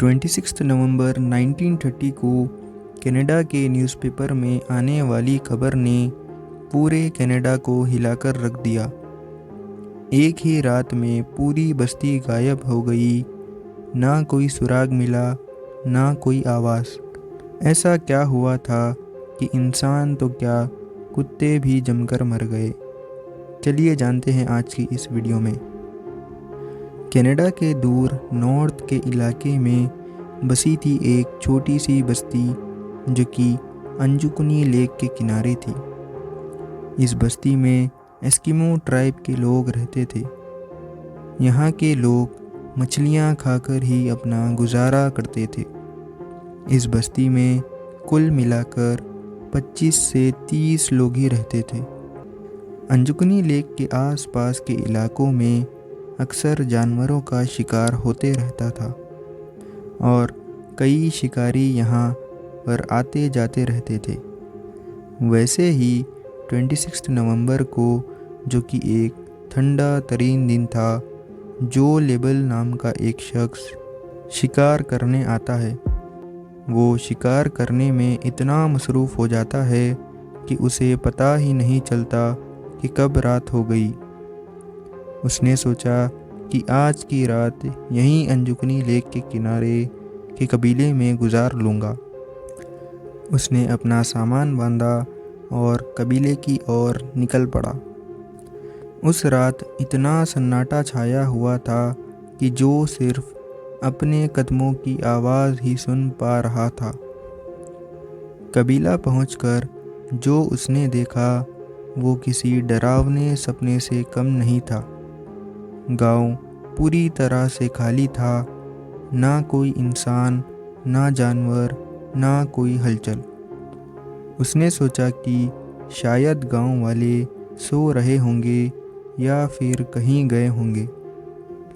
26 नवंबर 1930 को कनाडा के न्यूज़पेपर में आने वाली खबर ने पूरे कनाडा को हिलाकर रख दिया। एक ही रात में पूरी बस्ती गायब हो गई। ना कोई सुराग मिला, ना कोई आवाज़। ऐसा क्या हुआ था कि इंसान तो क्या, कुत्ते भी जमकर मर गए। चलिए जानते हैं आज की इस वीडियो में। कनाडा के दूर नॉर्थ के इलाके में बसी थी एक छोटी सी बस्ती जो कि अंजुकुनी लेक के किनारे थी। इस बस्ती में एस्किमो ट्राइब के लोग रहते थे। यहाँ के लोग मछलियाँ खाकर ही अपना गुजारा करते थे। इस बस्ती में कुल मिलाकर 25 से 30 लोग ही रहते थे। अंजुकुनी लेक के आसपास के इलाकों में अक्सर जानवरों का शिकार होते रहता था और कई शिकारी यहाँ पर आते जाते रहते थे। वैसे ही 26 नवंबर को, जो कि एक ठंडा तरीन दिन था, जो लेबल नाम का एक शख्स शिकार करने आता है। वो शिकार करने में इतना मसरूफ़ हो जाता है कि उसे पता ही नहीं चलता कि कब रात हो गई। उसने सोचा कि आज की रात यहीं अंजुकुनी लेक के किनारे के कबीले में गुजार लूँगा। उसने अपना सामान बांधा और कबीले की ओर निकल पड़ा। उस रात इतना सन्नाटा छाया हुआ था कि जो सिर्फ अपने कदमों की आवाज़ ही सुन पा रहा था। कबीला पहुंचकर जो उसने देखा वो किसी डरावने सपने से कम नहीं था। गांव पूरी तरह से खाली था। ना कोई इंसान, ना जानवर, ना कोई हलचल। उसने सोचा कि शायद गांव वाले सो रहे होंगे या फिर कहीं गए होंगे।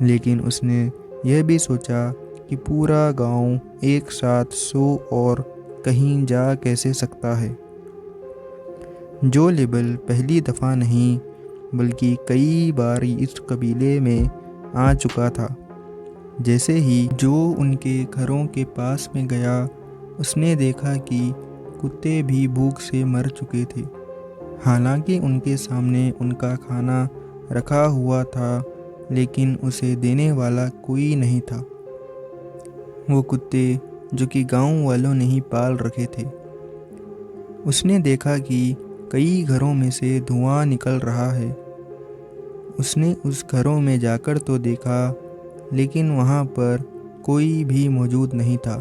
लेकिन उसने यह भी सोचा कि पूरा गांव एक साथ सो और कहीं जा कैसे सकता है। जो लेबल पहली दफ़ा नहीं बल्कि कई बार इस कबीले में आ चुका था। जैसे ही जो उनके घरों के पास में गया, उसने देखा कि कुत्ते भी भूख से मर चुके थे। हालांकि उनके सामने उनका खाना रखा हुआ था, लेकिन उसे देने वाला कोई नहीं था। वो कुत्ते जो कि गांव वालों ने ही पाल रखे थे। उसने देखा कि कई घरों में से धुआं निकल रहा है। उसने उस घरों में जाकर तो देखा, लेकिन वहाँ पर कोई भी मौजूद नहीं था।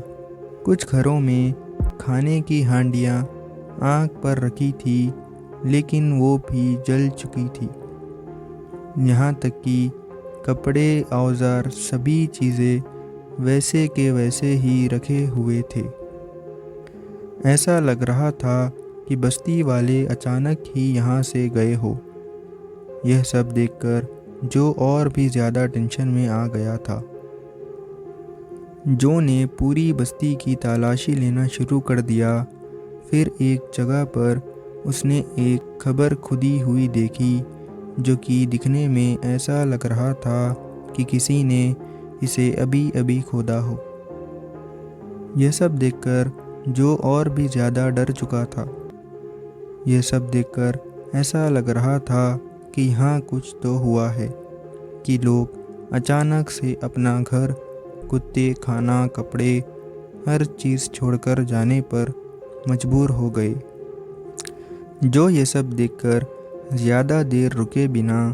कुछ घरों में खाने की हांडियाँ आग पर रखी थी, लेकिन वो भी जल चुकी थी। यहाँ तक कि कपड़े, औजार, सभी चीज़ें वैसे के वैसे ही रखे हुए थे। ऐसा लग रहा था कि बस्ती वाले अचानक ही यहाँ से गए हो। यह सब देखकर जो और भी ज़्यादा टेंशन में आ गया था। जो ने पूरी बस्ती की तलाशी लेना शुरू कर दिया। फिर एक जगह पर उसने एक खबर खुदी हुई देखी, जो कि दिखने में ऐसा लग रहा था कि किसी ने इसे अभी अभी खोदा हो। यह सब देखकर जो और भी ज़्यादा डर चुका था। यह सब देखकर ऐसा लग रहा था कि यहाँ कुछ तो हुआ है, कि लोग अचानक से अपना घर, कुत्ते, खाना, कपड़े, हर चीज़ छोड़कर जाने पर मजबूर हो गए। जो ये सब देखकर ज़्यादा देर रुके बिना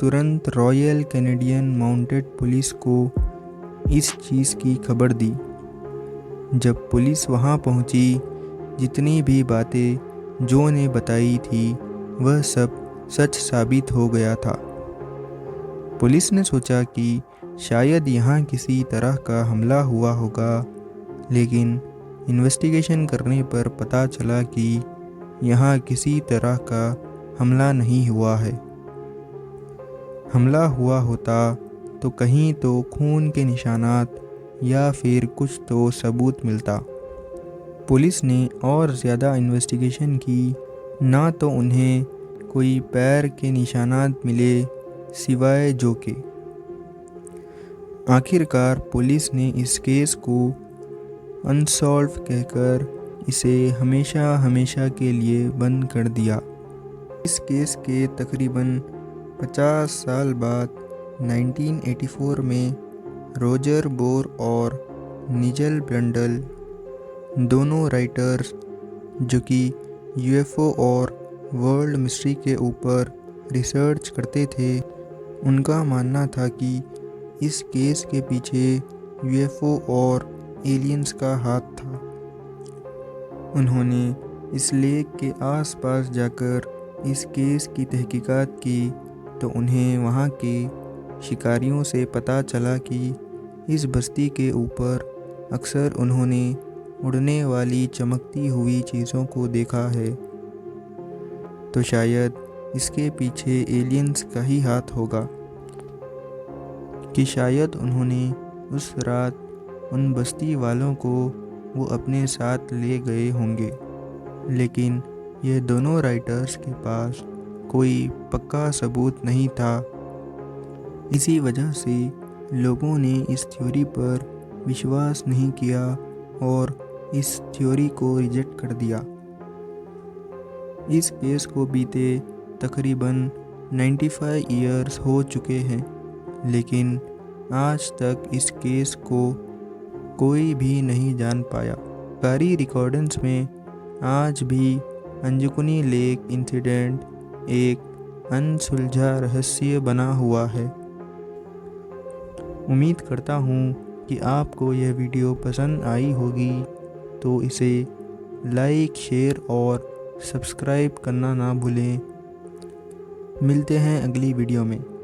तुरंत रॉयल कैनेडियन माउंटेड पुलिस को इस चीज़ की खबर दी। जब पुलिस वहाँ पहुँची, जितनी भी बातें जो ने बताई थी वह सब सच साबित हो गया था। पुलिस ने सोचा कि शायद यहाँ किसी तरह का हमला हुआ होगा, लेकिन इन्वेस्टिगेशन करने पर पता चला कि यहाँ किसी तरह का हमला नहीं हुआ है। हमला हुआ होता तो कहीं तो खून के निशानात या फिर कुछ तो सबूत मिलता। पुलिस ने और ज़्यादा इन्वेस्टिगेशन की, ना तो उन्हें कोई पैर के निशानात मिले सिवाय जो के। आखिरकार पुलिस ने इस केस को अनसॉल्व कहकर इसे हमेशा हमेशा के लिए बंद कर दिया। इस केस के तकरीबन 50 साल बाद 1984 में रोजर बोर और निजल ब्रंडल, दोनों राइटर्स जो कि यूएफओ और वर्ल्ड मिस्ट्री के ऊपर रिसर्च करते थे, उनका मानना था कि इस केस के पीछे यूएफओ और एलियंस का हाथ था। उन्होंने इस लेक के आसपास जाकर इस केस की तहकीकात की तो उन्हें वहाँ के शिकारियों से पता चला कि इस बस्ती के ऊपर अक्सर उन्होंने उड़ने वाली चमकती हुई चीज़ों को देखा है। तो शायद इसके पीछे एलियंस का ही हाथ होगा कि शायद उन्होंने उस रात उन बस्ती वालों को वो अपने साथ ले गए होंगे। लेकिन ये दोनों राइटर्स के पास कोई पक्का सबूत नहीं था। इसी वजह से लोगों ने इस थ्योरी पर विश्वास नहीं किया और इस थ्योरी को रिजेक्ट कर दिया। इस केस को बीते तकरीबन 95 ईयर्स हो चुके हैं, लेकिन आज तक इस केस को कोई भी नहीं जान पाया। सरकारी रिकॉर्ड्स में आज भी अंजुकुनी लेक इंसिडेंट एक अनसुलझा रहस्य बना हुआ है। उम्मीद करता हूँ कि आपको यह वीडियो पसंद आई होगी, तो इसे लाइक, शेयर और सब्सक्राइब करना ना भूलें। मिलते हैं अगली वीडियो में।